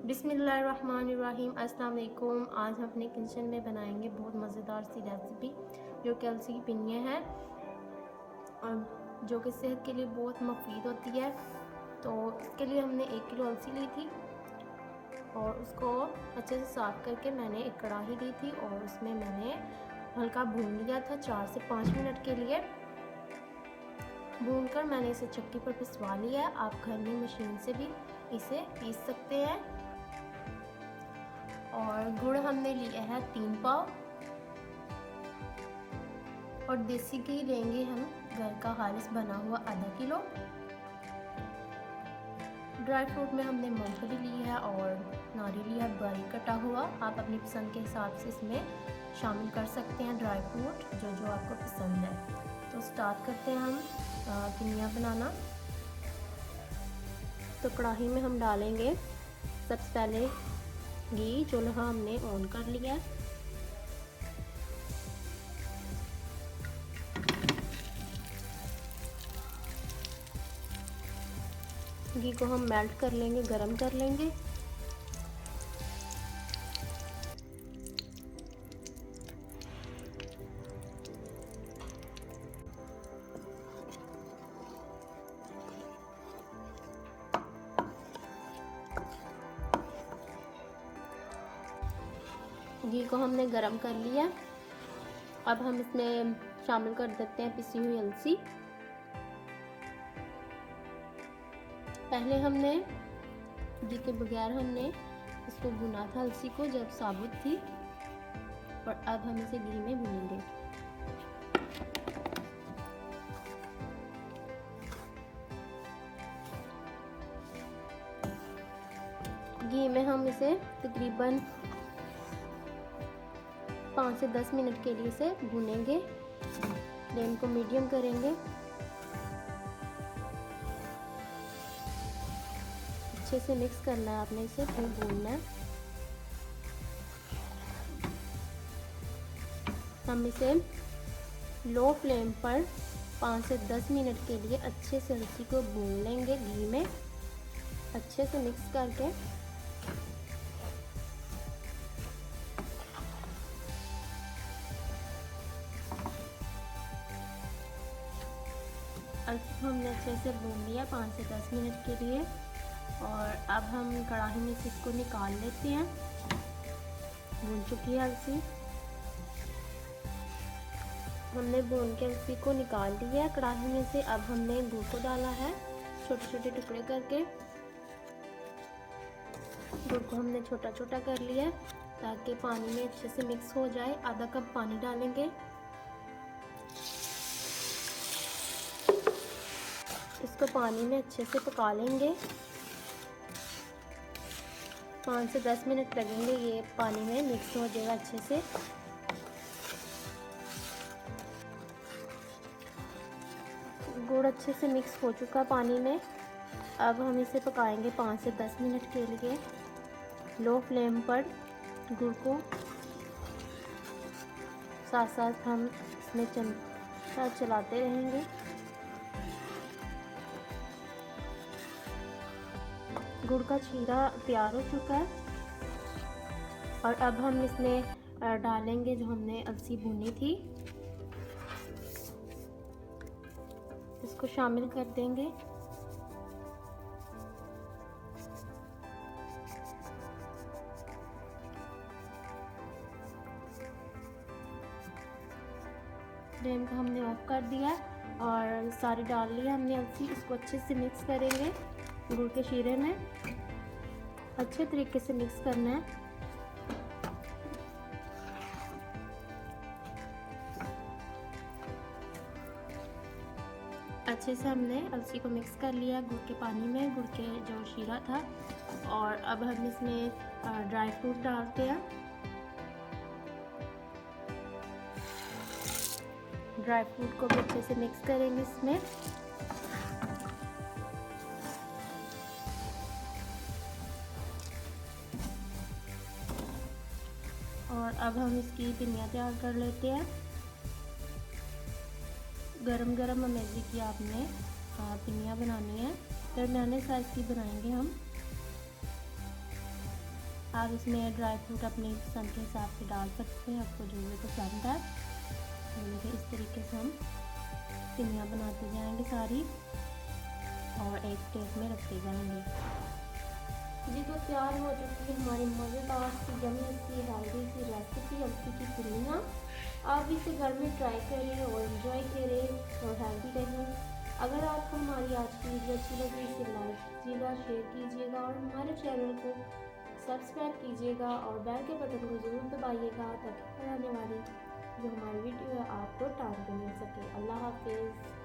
बिस्मिल्लाहिर्रहमानिर्रहीम। अस्सलाम वालेकुम। आज हम अपने किचन में बनाएंगे बहुत मज़ेदार सी रेसिपी जो कि अलसी की पिन्नियाँ हैं और जो कि सेहत के लिए बहुत मुफीद होती है। तो इसके लिए हमने 1 किलो अलसी ली थी और उसको अच्छे से साफ़ करके मैंने एक कढ़ाई ली थी और उसमें मैंने हल्का भून लिया था 4 से 5 मिनट के लिए। भूनकर मैंने इसे चक्की पर पिसवा लिया है। आप घर में मशीन से भी इसे पीस सकते हैं। और गुड़ हमने लिया है 3 पाव और देसी घी लेंगे हम घर का खालिस बना हुआ आधा किलो। ड्राई फ्रूट में हमने मूंगफली ली है और नारियल लिया है बारीक कटा हुआ। आप अपनी पसंद के हिसाब से इसमें शामिल कर सकते हैं ड्राई फ्रूट जो जो आपको पसंद है। तो स्टार्ट करते हैं हम पिन्नियाँ बनाना। तो कढ़ाई में हम डालेंगे सबसे पहले घी। चूल्हा हमने ऑन कर लिया है। घी को हम मेल्ट कर लेंगे, गरम कर लेंगे। घी को हमने गरम कर लिया। अब हम इसमें शामिल कर देते हैं पिसी हुई अलसी। पहले हमने घी के बगैर हमने इसको भुना था अलसी को जब साबुत थी, और अब हम इसे घी में भूनेंगे। घी में हम इसे तकरीबन 5 से 10 मिनट के लिए इसे भूनेंगे। फ्लेम को मीडियम करेंगे। अच्छे से मिक्स करना है आपने इसे, फिर भूनना है। हम इसे लो फ्लेम पर 5 से 10 मिनट के लिए अच्छे से अलसी को भून लेंगे घी में, अच्छे से मिक्स करके। अलसी को हमने अच्छे से भून लिया 5 से 10 मिनट के लिए, और अब हम कढ़ाई में से इसको निकाल लेते हैं। भून चुकी है अलसी। हमने भून के अलसी को निकाल लिया है कढ़ाई में से। अब हमने गुड़ को डाला है छोटे छोटे टुकड़े करके। गुड़ को हमने छोटा छोटा कर लिया है ताकि पानी में अच्छे से मिक्स हो जाए। आधा कप पानी डालेंगे। इसको पानी में अच्छे से पका लेंगे। 5 से 10 मिनट लगेंगे, ये पानी में मिक्स हो जाएगा अच्छे से। गुड़ अच्छे से मिक्स हो चुका पानी में। अब हम इसे पकाएंगे 5 से 10 मिनट के लिए लो फ्लेम पर। गुड़ को साथ साथ हम इसमें चमचा चलाते रहेंगे। गुड़ का शीरा तैयार हो चुका है, और अब हम इसमें डालेंगे जो हमने अलसी भुनी थी, इसको शामिल कर देंगे। फ्लेम को हमने ऑफ कर दिया और सारी डाल लिया हमने अलसी। इसको अच्छे से मिक्स करेंगे गुड़ के शीरे में, अच्छे तरीके से मिक्स करना है। अच्छे से हमने अलसी को मिक्स कर लिया गुड़ के पानी में, गुड़ के जो शीरा था। और अब हम इसमें ड्राई फ्रूट डालते हैं। ड्राई फ्रूट को भी अच्छे से मिक्स करेंगे इसमें। और अब हम इसकी पिन्नियाँ तैयार कर लेते हैं। गरम गरम अमेज़ी की आपने पिन्नियाँ बनानी है, दरमियाने साइज़ की बनाएंगे हम। आप इसमें ड्राई फ्रूट अपने पसंद के हिसाब से डाल सकते हैं, आपको जो भी पसंद है। तो इस तरीके से हम पिनियाँ बनाते जाएंगे सारी और एक प्लेट में रखते जाएंगे। जी तो तैयार हो चुकी है हमारी मज़ेदार सी यम्मी सी हेल्दी सी रेसिपी हल्की की पिनियाँ। आप इसे घर में ट्राई करें और इन्जॉय करें और हेल्दी रहें। अगर आपको हमारी आज की वीडियो अच्छी लगी इसे लाइक कीजिएगा, शेयर कीजिएगा और हमारे चैनल को सब्सक्राइब कीजिएगा और बेल के बटन को ज़रूर दबाइएगा ताकि हर आने वाली जो हमारी वीडियो है आपको टाइम पे मिल सके। अल्लाह हाफिज़।